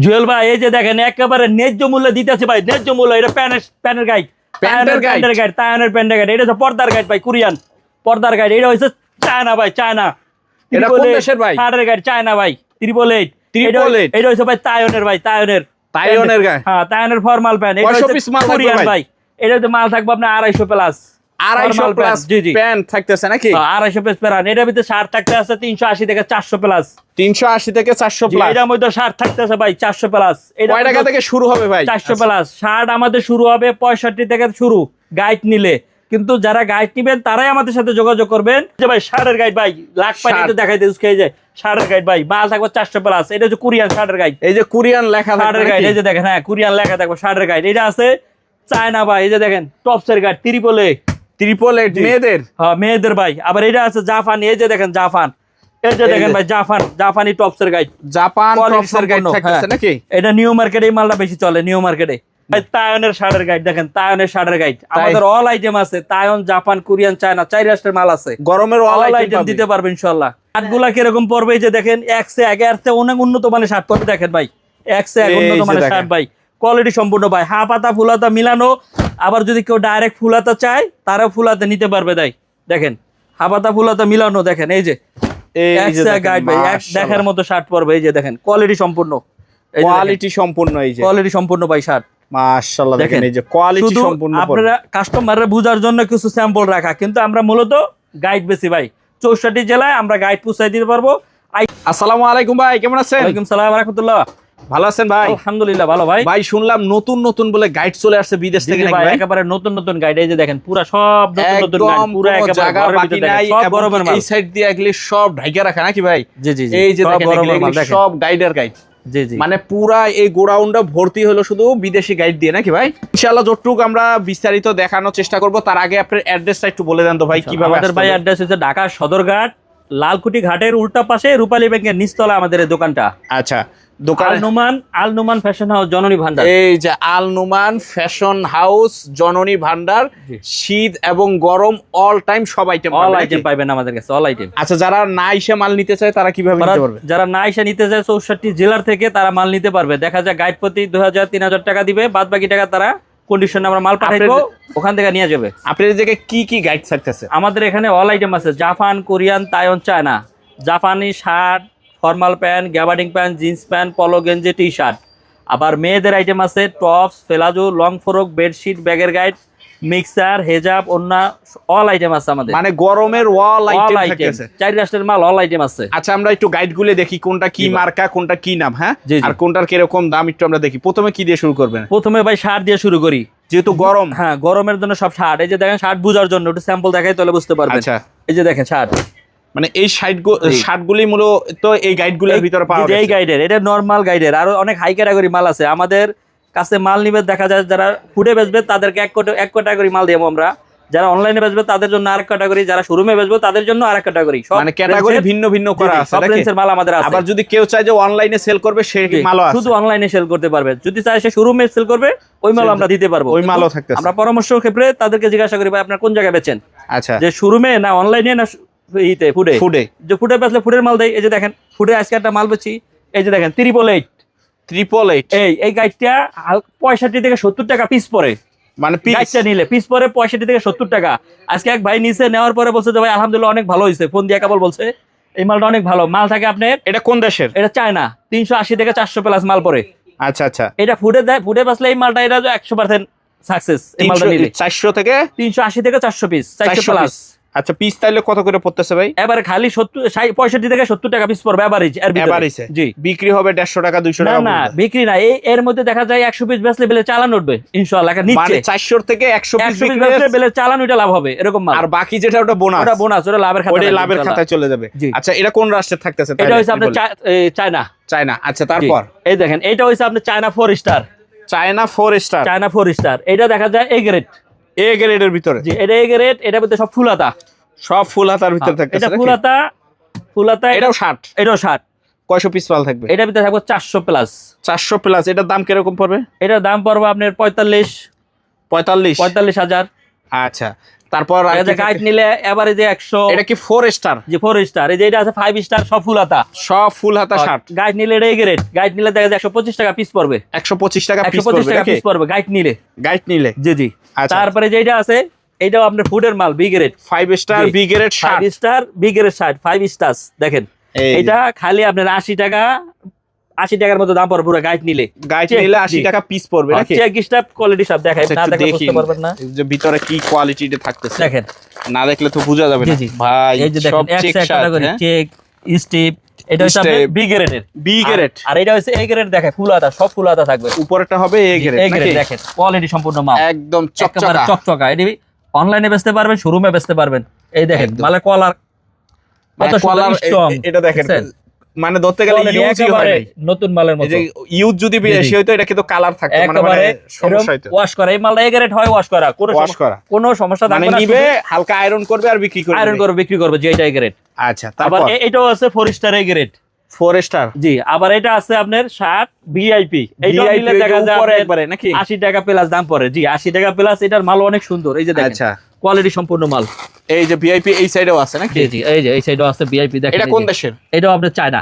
জুয়েল ভাই এই যে দেখেন একেবারে ন্যায্য মূল্যে দিতেছে ভাই, ন্যায্য মূল্য। এটা প্যানের গাইড, প্যান্টের গাইড, তায়ানের প্যান্টের গাইড। এটা হচ্ছে পর্দার গাইড ভাই, কোরিয়ান পর্দার গাইড। এটা হচ্ছে চায়না ভাই, চায়না। এটা কোন দেশের ভাই? শার্টের গাইড চায়না ভাই, 888। এটা হচ্ছে ভাই তায়নের ভাই, তায়নের গাইড। হ্যাঁ, তায়নের ফরমাল প্যান্ট। এটা হচ্ছে কোরিয়ান ভাই। এটাতে মাল থাকবে আপনার 250 প্লাস। 250 প্লাস প্যান্ট থাকতেছে নাকি? 250 পিস প্যান্ট। এটার ভিতরে শার্ট থাকতে আছে 380 থেকে 400 প্লাস। 380 থেকে 400 প্লাস। এটার মধ্যে শার্ট থাকতে আছে ভাই 400 প্লাস। এটা কয় টাকা থেকে শুরু হবে ভাই? 400 প্লাস। শার্ট আমাদের শুরু হবে 65 থেকে শুরু গাইড নিলে। কিন্তু যারা গাইড নিবেন তারাই আমাদের সাথে যোগাযোগ করবেন। যে ভাই শার্টের গাইড ভাই, লাখ পানিতে দেখাইতে খেয়ে যায়। শার্টের গাইড ভাই মাল থাকবে 400 প্লাস। এটা হচ্ছে কোরিয়ান শার্টের গাইড। এই যে কোরিয়ান লেখা থাকবে শার্টের গাইড, এই যে দেখেন, হ্যাঁ কোরিয়ান লেখা থাকবে শার্টের গাইড। এটা আছে চায়না ভাই, এই যে দেখেন টপসের গাইড, 888 মেয়েদের। হ্যাঁ মেয়েদের ভাই। আবার এটা আছে জাপানি, এই যে দেখেন জাপান। এই যে দেখেন ভাই জাপানি টপসের গাইড, জাপান টপসের গাইড থাকতেছে নাকি? এটা নিউ মার্কেটে এই মালটা বেশি চলে, নিউ মার্কেটে। তায়নের শার্টের গাইড দেখেন, তায়নের শার্টের গাইড। আমাদের অল আইটেম আছে, তায়ন, জাপান, কোরিয়ান, চায়না, 4 রাষ্ট্রের মাল আছে। গরমের অল আইটেম দিতে পারবে ইনশাআল্লাহ। শার্টগুলা কিরকম পড়বে এই যে দেখেন, এক সে অনেক উন্নত মানের শার্ট পড়বে। দেখেন ভাই এক উন্নত মানের শার্ট ভাই, কোয়ালিটি সম্পূর্ণ ভাই। হাফাতা ফুলাতা মিলানো। আবার যদি কেউ ডাইরেক্ট ফুলাতা চায় তারাও ফুলাতে নিতে পারবে। দেখেন হাফাতা ফুলাতা মিলানো। দেখেন এই যে গাইড ভাই, দেখার মতো শার্ট পড়বে। এই যে দেখেন কোয়ালিটি সম্পূর্ণ, কোয়ালিটি সম্পূর্ণ ভাই শার্ট। মাশাআল্লাহ দেখেন এই যে কোয়ালিটি সম্পূর্ণ। আপনারা কাস্টমাররা বুঝার জন্য কিছু স্যাম্পল রাখা, কিন্তু আমরা মূলত গাইড বেশি ভাই। 64 জেলায় আমরা গাইড পৌঁছাই দিতে পারবো। আসসালামু আলাইকুম ভাই, কেমন আছেন? ওয়ালাইকুম সালাম ওয়া রাহমাতুল্লাহ। ভালো আছেন ভাই? আলহামদুলিল্লাহ ভালো ভাই। ভাই শুনলাম নতুন বলে গাইড চলে আসছে বিদেশ থেকে নাকি ভাই? একেবারে নতুন গাইড। এই যে দেখেন পুরো সব নতুন গাইড, পুরো একেবারে জায়গা বাকি নাই। গরমের মাল এই সাইড দিয়ে এগুলি সব ঢাকা রাখা নাকি ভাই? জি জি। এই যে দেখেন এগুলি সব গাইডের গাইড। জি জি। মানে পুরা এই গোডাউনটা ভর্তি হলো শুধু বিদেশি গাইড দিয়ে নাকি ভাই? ইনশাআল্লাহ যতটুক আমরা বিস্তারিত দেখানোর চেষ্টা করব। তার আগে আপনার অ্যাড্রেসটা একটু বলে দেন তো ভাই, কিভাবে? আমাদের ভাই অ্যাড্রেস হচ্ছে ঢাকা সদরঘাট, লালকুটি ঘাটের উল্টা পাশে রূপালী ব্যাংকের নিচতলা আমাদের এই দোকানটা। আচ্ছা, দোকান আল নুমান ফ্যাশন হাউস, জননী ভান্ডার। এই যে আল নুমান ফ্যাশন হাউস, জননী ভান্ডার। শীত এবং গরম অল টাইম সব আইটেম পাবেন আমাদের কাছে, অল আইটেম। আচ্ছা, যারা না এসে মাল নিতে চায় তারা কিভাবে নিতে পারবে? যারা না এসে নিতে চায় 64 জেলার থেকে তারা মাল নিতে পারবে। দেখা যায় গাইড প্রতি 2000-3000 টাকা দিবে, বাদ বাকি টাকা তারা কন্ডিশনে আমরা মাল পাঠাইবো, ওখান থেকে নিয়ে যাবে। আপনাদের জায়গায় কি গাইড থাকতেছে? আমাদের এখানে অল আইটেম আছে, জাপান, কোরিয়ান, তাইওয়ান, চায়না। জাপানি shirt, formal pant, gabardine pant, jeans pant, পলো গেঞ্জি, টি শার্ট। আবার মেয়েদের আইটেম আছে টপস, ফেলাজু, লং ফ্রক, বেডশিট, ব্যাগের গাইড, মিক্সার, হেজাব, ওন্না, অল আইটেম আছে আমাদের। মানে গরমের অল আইটেম থাকতেছে, 4 রাষ্ট্রের মাল, অল আইটেম আছে। আচ্ছা, আমরা একটু গাইড গুলো দেখি, কোনটা কি মার্কা, কোনটা কি নাম, হ্যাঁ, আর কোনটার কিরকম দাম একটু আমরা দেখি। প্রথমে কি দিয়ে শুরু করবেন? প্রথমে ভাই শার্ট দিয়ে শুরু করি, যেহেতু গরম। হ্যাঁ, গরমের জন্য সব শার্ট। এই যে দেখেন শার্ট বুঝার জন্য একটু স্যাম্পল দেখাই তাহলে বুঝতে পারবেন। আচ্ছা, এই যে দেখেন শার্ট, মানে এই শার্টগুলি মূলত এই গাইডগুলোর ভিতরে পাওয়া যায়। এই গাইডের, এটা নরমাল গাইডের। আরো অনেক হাই ক্যাটাগরি মাল আছে আমাদের কাছে। মাল নিবে দেখা যায় যারা ফুডে বেচবে তাদেরকে এক ক্যাটাগরি মাল দেবো আমরা, যারা অনলাইনে বেচবে তাদের জন্য আরেক ক্যাটাগরি, যারা শোরুমে বেচবে তাদের জন্য আরেক ক্যাটাগরি। মানে ক্যাটাগরি ভিন্ন করা আছে। সব রেঞ্জের মাল আমাদের আছে। আবার যদি কেউ চায় যে অনলাইনে সেল করবে, সেই মালও আছে। শুধু অনলাইনে সেল করতে পারবে। যদি চায় সে শোরুমে সেল করবে, ওই মাল আমরা দিতে পারবো। ওই মালও থাকতেছে। আমরা পরামর্শ ক্ষেত্রে তাদেরকে জিজ্ঞাসা করি ভাই আপনার কোন জায়গায় বেচেন, আচ্ছা, যে শোরুমে না অনলাইনে না ফুডে। যে ফুডে বেচলে ফুডের মাল দেয়। এই যে দেখেন ফুডে আজকে একটা মাল বেচি, এই যে দেখেন 888। এই গাইডটা 65 থেকে 70 টাকা পিস পড়ে। মানে গাইডটা নিলে পিস পরে 65 থেকে 70 টাকা। আজকে এক ভাই নিচে নেওয়ার পরে বলছে যে ভাই আলহামদুলিল্লাহ অনেক ভালো হয়েছে, ফোন দিয়ে কেবল বলছে এই মালটা অনেক ভালো। মাল থাকে আপনার, এটা কোন দেশের? এটা চায়না, 380 থেকে 400 প্লাস মাল পরে। আচ্ছা আচ্ছা, এটা ফুডে দেয়, ফুডে বেচলে এই মালটা এটা 100% সাকসেস। এই মালটা নিলে 400 থেকে 380 থেকে 400 পিস, 400 প্লাস। আচ্ছা, পিস তাইলে কত করে পড়তেছে ভাই? এবারে খালি 65 থেকে 70 টাকা পিস পড়বে এভারেজ। জি, বিক্রি হবে 150 টাকা 200 টাকা? না বিক্রি না, এর মধ্যে দেখা যায় 100 পিস বেচলে বেলে চালান উঠবে ইনশাআল্লাহ। মানে 400 থেকে 100 পিস বেচলে বেলে চালান ওটা লাভ হবে, এরকম মাল। আর বাকি যেটা ওটা বোনাস, ওটা লাভের খাতায়, ওটা লাভের খাতায় চলে যাবে। আচ্ছা, এটা কোন রাষ্ট্রে থাকতেছে? এটা হইছে আপনার চায়না। আচ্ছা, তারপর এই দেখেন এটা হইছে আপনার চায়না 4 স্টার। China 4 star. এটা দেখা যায় এ গ্রেডের ভিতরে। জি, এটা এ গ্রেড। এটার ভিতরে সব ফুলাতা, সব ফুল হাতার ভিতরে থাকতেছে। এটা ফুলাতা। এটাও 60। কয়শো পিস মাল থাকবে? এটার ভিতরে থাকবে 400 প্লাস। 400 প্লাস। এটার দাম কিরকম পড়বে? এটার দাম পড়বে আপনার 45,000। আচ্ছা, তারপর আর কি গাইড নিলে এভারেজে 100। এটা কি 4 স্টার? যে 4 স্টার। এই যে এটা আছে 5 স্টার, সব ফুল হাতা। সব ফুল হাতা শার্ট। গাইড নিলে এটা গ্রেড। গাইড নিলে দেখা যায় 125 টাকা পিস পড়বে। 125 টাকা পিস 125 পড়বে টাকা নাকি? পিস পড়বে গাইড নিলে। গাইড নিলে জি জি। আচ্ছা। তারপরে যেটা আছে এটাও আপনার ফুডের মাল, B grade. 5 star B grade shirt. 5 star B grade shirt, 5 star. দেখেন এটা খালি আপনার 80 টাকা, 80 টাকার মতো দাম পড়বে পুরো গাইড নিলে। গাইড নিলে 80 টাকা পিস পড়বে নাকি? চেক স্টাফ কোয়ালিটি সব দেখাই, না দেখলে দেখি বুঝতে পারবেন না। যে ভিতরে কি কোয়ালিটিতে থাকতেছে দেখেন, না দেখলে তো বোঝা যাবে না জি, জি। ভাই। এই যে সব দেখেন চেক এক ক্যাটাগরি চেক স্টিপ, এটা হচ্ছে আপনার বি গ্রেডের। B grade. আর এটা হচ্ছে এ গ্রেড। দেখেন ফুল হাতা, সব ফুল হাতা থাকবে। উপরেরটা হবে এ গ্রেড এ গ্রেড। নাকি? দেখেন কোয়ালিটি সম্পূর্ণ মাল, একদম একেবারে চকচকা। চকচকা। এটি অনলাইনে বেচতে পারবেন, শোরুমে বেচতে পারবেন। এই দেখেন একদম। মালের কলার মানে কত সুন্দর স্ট্রং। এটা দেখেন মানে ধরতে গেলে ইউজই হয় একেবারে নাই। নতুন মালের এই মতো। যে ইউজ যদি বেশি হইতো এটা কিন্তু কালার থাকতো, মানে একেবারে সমস্যা হইতো। ওয়াশ করা। এই মালটা এ গ্রেড হয়, ওয়াশ করা, ওয়াশ করা কোনো সমস্যা মানে থাকবে না। নিবে হালকা আয়রন করবে আর বিক্রি করবে। আয়রন করে বিক্রি করবে, যে এটা এ গ্রেড। আচ্ছা। আবার তারপর এটাও আছে 4 স্টার এ গ্রেড। 4 স্টার। জি। আবার এটা আছে আপনার 60 ভিআইপি। এইটা নিলে দেখা যায় উপরে একবারে নাকি? 80 টাকা প্লাস দাম পড়ে। জি 80 টাকা প্লাস। এটার মাল অনেক সুন্দর। এই যে দেখেন আচ্ছা। কোয়ালিটি সম্পূর্ণ মাল। এই যে ভিআইপি এই সাইডেও আছে নাকি? জি জি। এই যে এই সাইডও আছে ভিআইপি। দেখেন এটা কোন দেশের? এটাও আপনার চায়না।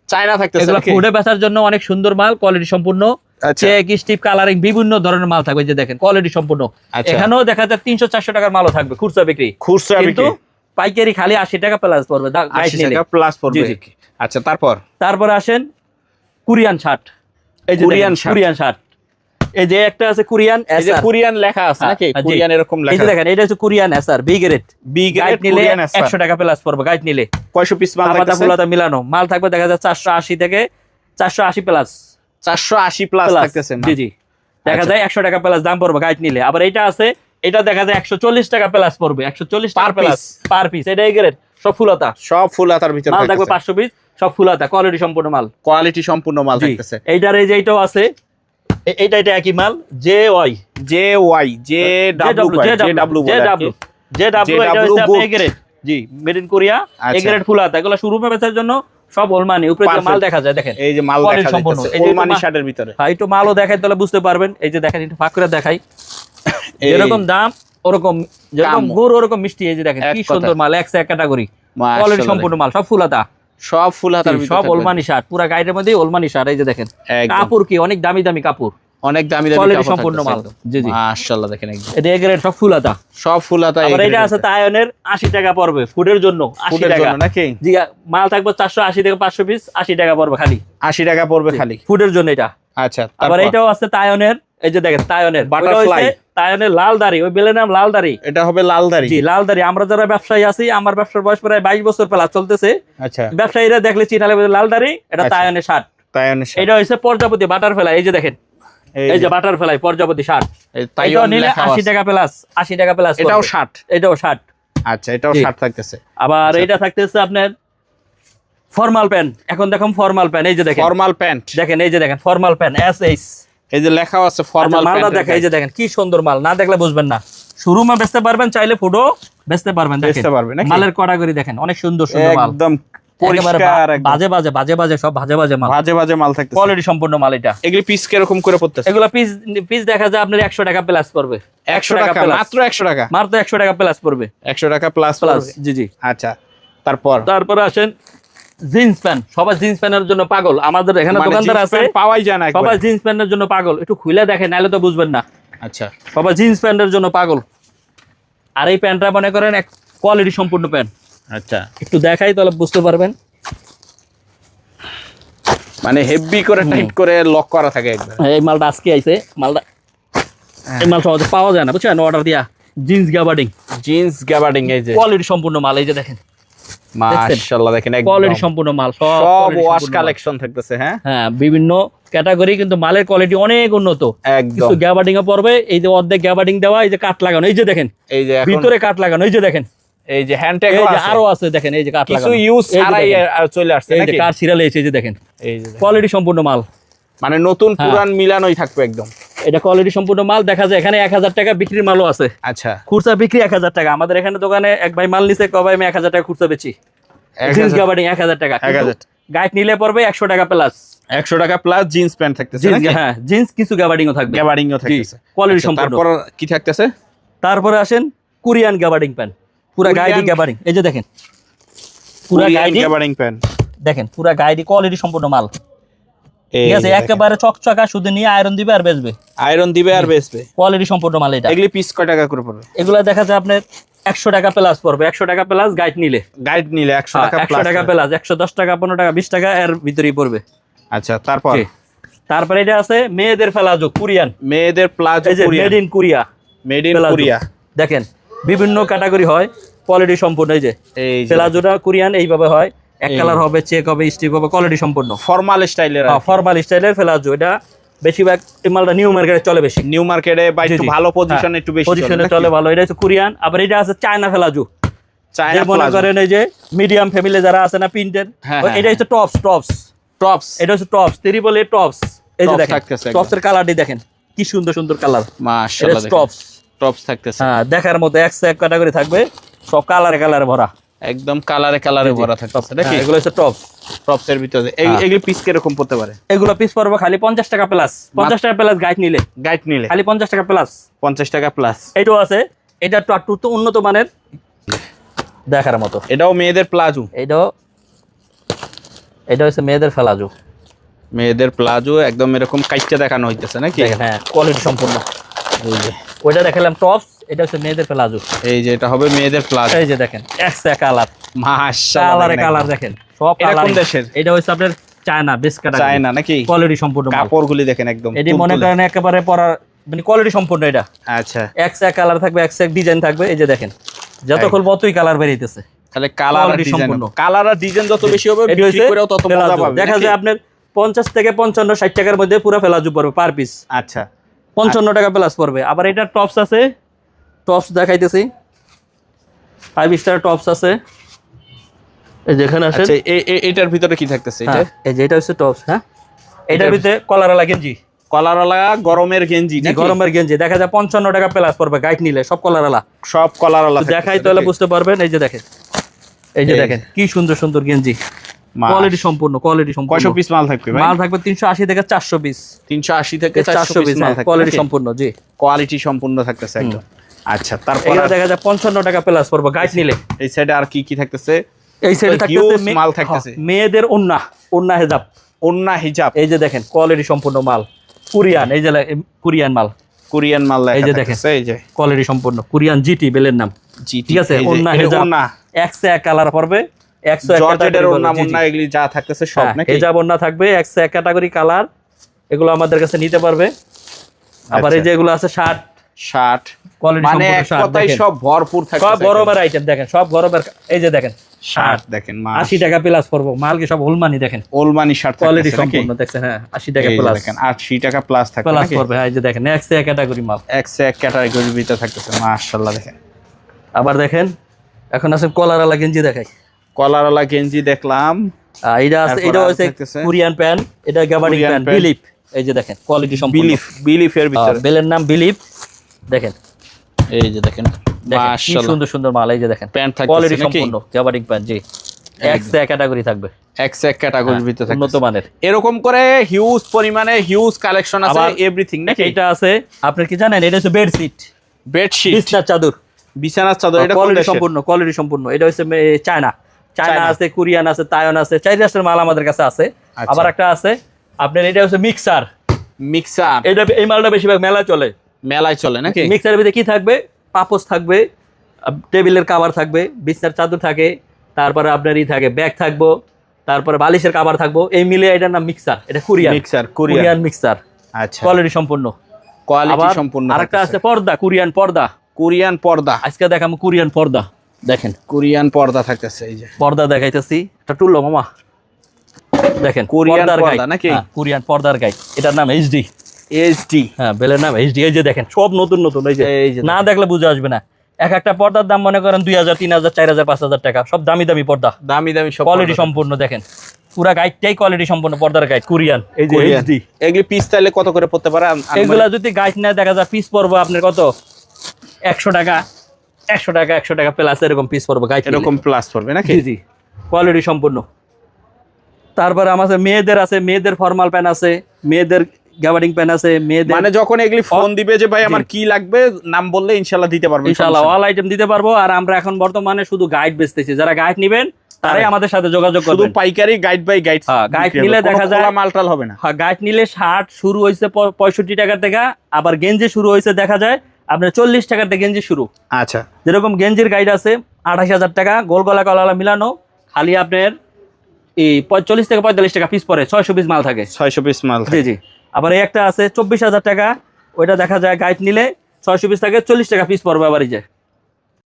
চায়না থাকতেছে এগুলো নাকি? ফুডে বেচার জন্য অনেক সুন্দর মাল, কোয়ালিটি সম্পূর্ণ। আচ্ছা। চেক স্টিপ কালারিং বিভিন্ন ধরনের মাল থাকবে। এই যে দেখেন কোয়ালিটি সম্পূর্ণ। আচ্ছা। এখানেও দেখা যায় 300-400 টাকার মালও থাকবে খুচরা বিক্রি। খুচরা কিন্তু বিক্রি পাইকারি খালি 80 টাকা প্লাস পড়বে। 80 টাকা প্লাস পড়বে। জি, জি। আচ্ছা। তারপর আসেন কোরিয়ান শার্ট। এই যে কোরিয়ান শার্ট। Korean shirt. এই যে একটা আছে কোরিয়ান এই যে এসআর। কোরিয়ান লেখা আছে নাকি? কোরিয়ান এরকম এই লেখা। যে দেখেন এটা হচ্ছে Korean SR B grade. B grade নিলে কোরিয়ান এসআর 100 টাকা প্লাস পড়বে গাইড নিলে। কয়শো পিস মাল আলাদা থাকতেছে? ফুলাতা মিলানো মাল থাকবে দেখা যায় 480 থেকে 480 প্লাস। 480 প্লাস থাকতেছে। জি জি। দেখা যায় 100 টাকা প্লাস দাম পড়বে গাইড নিলে। আবার এটা আছে, এটা দেখা যায় 140 টাকা প্লাস পড়বে। 140 টাকা প্লাস পার পিস। এটা এই গ্রেড সব ফুলাতা। সব ফুল হাতার ভিতরে মাল থাকবে থাকতেছে। 500 পিস, সব ফুলাতা কোয়ালিটি সম্পূর্ণ মাল। কোয়ালিটি সম্পূর্ণ মাল জি। থাকতেছে। এইটার এই যে এটাও আছে, এটা একই মাল। J Y J Y J W J W এটা হচ্ছে আপনার এ গ্রেড। জি made in Korea. A grade ফুলাতা। এগুলো শোরুমে বেচার জন্য সব ওলমানি। উপরে যে মাল দেখা যায় দেখেন, এই যে মাল কোয়ালিটি দেখা সম্পূর্ণ। যাচ্ছে এই যে ওলমানি শার্টের ভিতরে। হ্যাঁ একটু মালও দেখাই তাহলে বুঝতে পারবেন। এই যে দেখেন একটু ফাঁক করে দেখাই। যেরকম দাম ওরকম, যেরকম গুড় ওরকম মিষ্টি। এই যে দেখেন কি সুন্দর মাল, এক ক্যাটাগরি কোয়ালিটি সম্পূর্ণ মাল, সব ফুলাতা। সব ফুল হাতার ভিতরে সব ওলমানি শার্ট, পুরা গাইডের মধ্যে ওলমানি শার্ট। এই যে দেখেন কাপড় কি অনেক দামি দামি কাপড়, অনেক দামি দামি কোয়ালিটি কাপড় সম্পূর্ণ মাল। জি জি মাশাআল্লাহ দেখেন একদম এটা এ গ্রেড সব ফুলাতা। সব ফুল হাতা। আবার এটা আছে তায়নের 80 টাকা পড়বে ফুডের জন্য। 80 টাকা নাকি? জি মাল থাকবে 480 থেকে 500 পিস। 80 টাকা পড়বে খালি। 80 টাকা পড়বে খালি ফুডের জন্য এটা। আচ্ছা। আবার এটাও আছে তায়নের। এই যে দেখেন তায়নের বাটারফ্লাই। তায়নের লাল দাড়ি, ওই বেলের নাম লাল দাড়ি। এটা হবে লাল দাড়ি। জি লাল দাড়ি। আমরা যারা ব্যবসায়ী আছি, আমার ব্যবসার বয়স প্রায় 22 বছর প্লাস চলতেছে। আচ্ছা। ব্যবসায়ীরা দেখলে চিনালে লাল দাড়ি, এটা তায়নের শার্ট। তায়নের এটা হচ্ছে প্রজাপতি বাটারফ্লাই। এই যে দেখেন এই যে বাটারফ্লাই প্রজাপতি শার্ট। এটাও নিলে 80 টাকা প্লাস। 80 টাকা প্লাস। এটাও শার্ট। এটাও শার্ট। আচ্ছা। এটাও শার্ট থাকতেছে। আবার এটা থাকতেছে আপনার ফর্মাল প্যান্ট। এখন দেখুন ফর্মাল প্যান্ট। এই যে দেখেন ফর্মাল প্যান্ট। দেখেন এই যে দেখেন ফর্মাল প্যান্ট এসএস। এই যে লেখাও আছে ফর্মাল প্যান্ট। মালটা দেখেন, এই যে দেখেন কি সুন্দর মাল, না দেখলে বুঝবেন না। শোরুমে বেচতে পারবেন, চাইলে ফুডও বেচতে পারবেন। দেখেন বেচতে পারবেন নাকি? মালের ক্যাটাগরি দেখেন অনেক সুন্দর সুন্দর মাল, একদম একেবারে পরিষ্কার একদম। বাজে সব বাজে মাল, বাজে মাল থাকতেছে। কোয়ালিটি সম্পূর্ণ মাল। এটা এগুলি পিস কিরকম করে পড়তেছে? এগুলো পিস দেখা যায় আপনার 100 টাকা প্লাস পড়বে। 100 টাকা মাত্র 100 টাকা। মাত্র 100 টাকা প্লাস পড়বে। 100 টাকা প্লাস প্লাস। জি জি। আচ্ছা। তারপর আসেন জিন্স প্যান্ট। সবাই জিন্স প্যান্টের জন্য পাগল। আমাদের এখানে দোকানদার আছে, পাওয়াই যায় না। সবাই জিন্স প্যান্টের জন্য পাগল। একটু খুলে দেখেন, নাহলে তো বুঝবেন না। আচ্ছা। সবাই জিন্স প্যান্টের জন্য পাগল। আর এই প্যান্টটা মনে করেন এক কোয়ালিটি সম্পূর্ণ প্যান্ট। আচ্ছা। একটু দেখাই তাহলে বুঝতে পারবেন। মানে হেভি করে টাইট করে লক করা থাকে একদম। এই মালটা আজকে আইছে। এই মাল সহজে পাওয়া যায় না, বুঝছেন? অর্ডার দিয়া জিন্স গ্যাবার্ডিং এই যে কোয়ালিটি সম্পূর্ণ মাল। এই যে দেখেন মাশাআল্লাহ দেখেন একদম কোয়ালিটি সম্পূর্ণ মাল, সব ওয়াশ কালেকশন থাকতেছে। হ্যাঁ বিভিন্ন ক্যাটাগরি, কিন্তু মালের কোয়ালিটি অনেক উন্নত। একদম। কিছু গ্যাবার্ডিং এ পড়বে। এই যে অর্ধেক গ্যাবার্ডিং দেওয়া, এই যে কাট লাগানো। এই যে দেখেন এই যে ভিতরে কাট লাগানো। এই যে দেখেন এই যে হ্যান্ড ট্যাগ আরো আছে। দেখেন এই যে কাট লাগানো, কিছু ইউজ ছাড়াই আর চলে আসছে এই যে নাকি? কাট সিরিয়াল এই যে দেখেন এই যে কোয়ালিটি সম্পূর্ণ মাল, মানে নতুন পুরান মিলানোই থাকবে একদম। এটা কোয়ালিটি সম্পূর্ণ মাল। দেখা যায় এখানে 1000 টাকা বিক্রির মালও আছে। আচ্ছা। খুচরা বিক্রি 1000 টাকা। আমাদের এখানে দোকানে এক ভাই মাল নিছে, কবাই আমি 1000 টাকা খুচরা বেচি। জিন্স গ্যাবার্ডিং 1000 টাকা। 1000 গাইড নিলে পড়বে 100 টাকা প্লাস। 100 টাকা প্লাস জিন্স প্যান্ট থাকতেছে নাকি? হ্যাঁ জিন্স কিছু গ্যাবার্ডিংও থাকবে। গ্যাবার্ডিংও থাকতেছে। কোয়ালিটি সম্পূর্ণ। তারপর কি থাকতেছে? তারপরে আসেন কোরিয়ান গ্যাবার্ডিং প্যান্ট, পুরা গাইডি গ্যাবার্ডিং, এই যে দেখেন পুরা গাইডি গ্যাবার্ডিং প্যান্ট, দেখেন পুরা গাইডি কোয়ালিটি সম্পূর্ণ মাল, ঠিক আছে, একেবারে চকচকা, শুধু নিয়ে আয়রন দিবে আর বেচবে, আয়রন দিবে আর বেচবে, কোয়ালিটি সম্পূর্ণ মাল এটা। এগুলি পিস কয় টাকা করে পড়বে? এগুলা দেখা যায় আপনার 100 টাকা প্লাস পড়বে, 100 টাকা প্লাস গাইড নিলে, গাইড নিলে 100 টাকা 100 টাকা প্লাস, 110 টাকা 15 টাকা 20 টাকা এর ভিতরেই পড়বে। আচ্ছা, তারপর তারপরে এটা আছে মেয়েদের ফেলাজো কোরিয়ান, মেয়েদের প্লাজো এই যে Korean, made in Korea, made in palazzo. Korea, দেখেন বিভিন্ন ক্যাটাগরি হয়, কোয়ালিটি সম্পূর্ণ, এই যে এই যে প্লাজোটা কোরিয়ান এইভাবে হয়, এক কালার হবে, চেক হবে, স্টিপ হবে, কোয়ালিটি সম্পূর্ণ ফর্মাল স্টাইলের, ফর্মাল স্টাইলের প্লাজো। এটা বেশিরভাগ এই মালটা নিউ মার্কেটে চলে বেশি, নিউ মার্কেটে বা একটু ভালো পজিশনে একটু বেশি পজিশনে চলে ভালো। এটা হচ্ছে কোরিয়ান। আবার এটা আছে চায়না ফেলাজো, চায়না মনে প্লাজো, করেন এই যে মিডিয়াম ফ্যামিলি যারা আছে না প্রিন্টের, হ্যাঁ, এটা হচ্ছে টপস, টপস টপস, এটা হচ্ছে টপস, ত্রিপল এ টপস, এই যে Tops দেখেন থাকতেছে একদম। টপসের কালারটি দেখেন কি সুন্দর সুন্দর কালার, মাশাআল্লাহ, এটা টপস, টপস থাকতেছে, হ্যাঁ দেখার মতো এক ক্যাটাগরি থাকবে, সব কালারে কালারে ভরা, একদম কালারে কালারে ভরা থাকতেছে নাকি? হ্যাঁ, এগুলো হচ্ছে টপস। টপস এর ভিতরে এগুলি পিস কিরকম পড়তে পারে? এগুলো পিস পড়বে খালি 50 টাকা প্লাস, 50 টাকা প্লাস গাইড নিলে, গাইড নিলে খালি 50 টাকা প্লাস, 50 টাকা প্লাস। এটাও আছে, এটা একটু তো উন্নত মানের দেখার মতো। এটাও মেয়েদের প্লাজো, এটা হচ্ছে মেয়েদের ফেলাজো, মেয়েদের প্লাজো একদম এরকম কাইটটা দেখানো হইতেছে নাকি? দেখেন হ্যাঁ কোয়ালিটি সম্পূর্ণ। এই যে ওইটা দেখালাম টপস, এটা হচ্ছে মেয়েদের প্লাজো, এই যে এটা হবে মেয়েদের প্লাজো, এই যে দেখেন একসা কালার, মাশাআল্লাহ, কালারে কালার দেখেন সব এটা কালার। কোন দেশের? এটা হচ্ছে আপনার চায়না বিস্কাট, চায়না নাকি? কোয়ালিটি সম্পূর্ণ মাল। কাপড়গুলি দেখেন একদম এটি মনে করেন একেবারে পরার মানে কোয়ালিটি সম্পূর্ণ। এটা আচ্ছা, একসা কালার থাকবে, একসা ডিজাইন থাকবে, এই যে দেখেন যত খুলবো ততই কালার বেরিয়েছে, তাহলে কালার আর Quality ডিজাইন, সম্পূর্ণ। কালার আর ডিজাইন যত বেশি হবে এটি বিক্রি হচ্ছে করেও তত মজা ফেলাজো। পাবে, দেখা নাকি? যায় আপনার 50 থেকে 55 60 টাকার মধ্যে পুরো ফেলাজু পড়বে পার পিস, আচ্ছা 55 টাকা প্লাস পড়বে। আবার এটা টপস আছে, টপস দেখাইতেছি, 5 স্টার টপস আছে, এই যেখানে আছে, আচ্ছা এটার ভিতরে কি থাকতেছে? এটা এই যে এটা হচ্ছে টপস, হ্যাঁ এটার ভিতরে কলারওয়ালা গেঞ্জি, কলারওয়ালা গরমের গেঞ্জি নাকি? গরমের গেঞ্জি দেখা যায় 55 টাকা প্লাস পড়বে গাইড নিলে, সব কলারওয়ালা, সব কলারওয়ালা দেখাই তাহলে বুঝতে পারবেন। এই যে দেখেন, এই যে দেখেন কি সুন্দর সুন্দর গেঞ্জি, কোয়ালিটি সম্পূর্ণ, কোয়ালিটি সম্পূর্ণ। কয়শো পিস মাল থাকবে ভাই? মাল থাকবে 380 থেকে 400 পিস, 380 থেকে 400 পিস মাল থাকবে, কোয়ালিটি নাকি? সম্পূর্ণ, জি কোয়ালিটি সম্পূর্ণ থাকতেছে একদম। আচ্ছা, তারপর এটা দেখা যায় 55 টাকা প্লাস পড়বে গাইড নিলে। এই সাইডে আর কি কি থাকতেছে? এই সাইডে থাকতেছে Huge মাল থাকতেছে। মেয়েদের ওন্না, ওন্না হেজাব, ওন্না হিজাব, এই যে দেখেন কোয়ালিটি সম্পূর্ণ মাল, কোরিয়ান, এই যে কোরিয়ান মাল, কোরিয়ান মাল এই লেখা যে দেখেন থাকতেছে, এই যে কোয়ালিটি সম্পূর্ণ কোরিয়ান জিটি বেলের নাম, জি ঠিক আছে। এই যে, ওন্না এটা হেজাব ওন্না, 101 কালার পড়বে, 101 জর্জেটের ওন্না মোন্না এগুলি যা থাকতেছে সব নাকি? হেজাব ওন্না থাকবে 101 ক্যাটাগরি কালার, এগুলো আমাদের কাছে নিতে পারবে। আবার এই যে এগুলো আছে শার্ট, শার্ট, কোয়ালিটি মানে এক সম্পূর্ণ শার্ট, কথায় দেখেন সব ভরপুর সব থাকতেছে, গরমের আইটেম দেখেন, সব গরমের, এই যে দেখেন শার্ট দেখেন, 80 টাকা প্লাস পড়বো মাল, কি সব হোলমানি দেখেন, ওলমানি শার্ট কোয়ালিটি থাকতেছে নাকি? সম্পূর্ণ দেখছেন, হ্যাঁ 80 টাকা এই যে প্লাস, দেখেন 80 টাকা প্লাস থাকবে প্লাস নাকি? পড়বে, হ্যাঁ এই যে দেখেন 101 ক্যাটাগরি মাল। এক ক্যাটাগরির ভিতরে থাকতেছে, মাশাআল্লাহ দেখেন। আবার দেখেন এখন আছে কলারওয়ালা গেঞ্জি দেখাই, কলারওয়ালা গেঞ্জি দেখলাম, এটা আছে, তারপর এটা আর হচ্ছে থাকতেছে? কোরিয়ান প্যান্ট, এটা গ্যাবার্ডিং কোরিয়ান প্যান্ট প্যান্ট। বিলিপ, এই যে দেখেন কোয়ালিটি সম্পূর্ণ, বিলিফের ভিতরে, বেলের নাম বিলিপ, দেখেন এই যে দেখেন, কি মাশাআল্লাহ সুন্দর সুন্দর মাল, এই যে দেখেন প্যান্ট কোয়ালিটি থাকতেছে নাকি? সম্পূর্ণ গ্যাবার্ডিং প্যান্ট, জি 101 ক্যাটাগরি থাকবে, এক ক্যাটাগরির ভিতরে উন্নত থাকতেছে। মানের। এরকম করে হিউজ পরিমাণে হিউজ কালেকশন আছে, আবার এভরিথিং নাকি? এটা আছে, আপনি কি জানেন এটা হচ্ছে বেডশিট, বেডশিট, বিছনার চাদর, বিছানার চাদর, এটা কোন কোয়ালিটি দেশের? সম্পূর্ণ, কোয়ালিটি সম্পূর্ণ। এটা হচ্ছে চায়না, চায়না চায়না। আছে, কোরিয়ান আছে, তাইওয়ান আছে, 4 রাষ্ট্রের মাল আমাদের কাছে আছে। আচ্ছা। আবার একটা আছে আপনার, এটা হচ্ছে মিক্সার, মিক্সার, এটা এই মালটা বেশিরভাগ মেলায় চলে। মেলায় চলে নাকি? মিক্সারের ভিতরে কি থাকবে, পাপোশ থাকবে, টেবিলের কভার থাকবে, বিছনার চাদর থাকে, তারপরে আপনার থাকে ব্যাগ থাকবো, তারপরে বালিশের কভার থাকবো, এই মিলে এটার নাম মিক্সার, এটা কোরিয়ান, মিক্সার, কোরিয়ান মিক্সার, আচ্ছা, কোয়ালিটি সম্পূর্ণ। কোয়ালিটি আবার সম্পূর্ণ। আরেকটা আছে পর্দা, কোরিয়ান পর্দা, কোরিয়ান পর্দা, আজকে দেখাবো কোরিয়ান পর্দা, দেখেন কোরিয়ান পর্দা থাকতেছে, এই যে পর্দা দেখাইতেছি, এটা টুল্লো মামা, দেখেন কোরিয়ান পর্দার পর্দা গাইড, নাকি? হ্যাঁ, কোরিয়ান পর্দার গাইড, এটার নাম এইচডি, এইচডি, হ্যাঁ বেলের নাম এইচডি, এই যে দেখেন সব নতুন নতুন, এই যে না দেখলে বুঝে আসবে না। এক একটা পর্দার দাম মনে করেন 2000 3000 4000 5000 টাকা, সব দামি দামি পর্দা, দামি দামি সব কোয়ালিটি সম্পূর্ণ। দেখেন পুরা গাইডটাই কোয়ালিটি সম্পূর্ণ, পর্দার গাইড কোরিয়ান, এই যে কোরিয়ান। এইচডি। এগুলি পিস তাইলে কত করে পড়তে পারে? এগুলা যদি গাইড না দেখা যায় পিস পড়বো আপনার কত 100 টাকা, 100 টাকা, 100 টাকা প্লাস এরকম পিস পড়বো গাইড, এরকম প্লাস পড়বে নাকি? জি জি কোয়ালিটি সম্পূর্ণ। তারপরে আমাদের মেয়েদের আছে, মেয়েদের ফর্মাল প্যান্ট আছে, মেয়েদের গ্যাবার্ডিং প্যান আছে মেয়েদের, মানে যখন এগুলি ফোন দিবে যে ভাই আমার কি লাগবে নাম বললে ইনশাআল্লাহ দিতে পারবেন, ইনশাআল্লাহ অল আইটেম দিতে পারবো। আর আমরা এখন বর্তমানে শুধু গাইড বেচতেছি, যারা গাইড নেবেন তারাই আমাদের সাথে যোগাযোগ শুধু করবেন। পাইকারি গাইড বাই গাইড, গাইড নিলে দেখা যায় মালটাল হবে না। হ্যাঁ, গাইড নিলে শার্ট শুরু হয়েছে 65 টাকা থেকে, আবার গেঞ্জি শুরু হয়েছে দেখা যায় আপনার 40 টাকা থেকে গেঞ্জি শুরু। আচ্ছা, যেরকম গেঞ্জির গাইড আছে 28,000 টাকা, গোল গলা কলালা মিলানো, খালি আপনার এই 45 থেকে 45 টাকা পিস পরে, 600 পিস মাল থাকে। 600 পিস মাল, জি জি। আবার এই একটা আছে 24,000 টাকা, ওইটা দেখা যায় গাইড নিলে 600 পিস থাকে, 40 টাকা পিস পড়বে আবার এই যে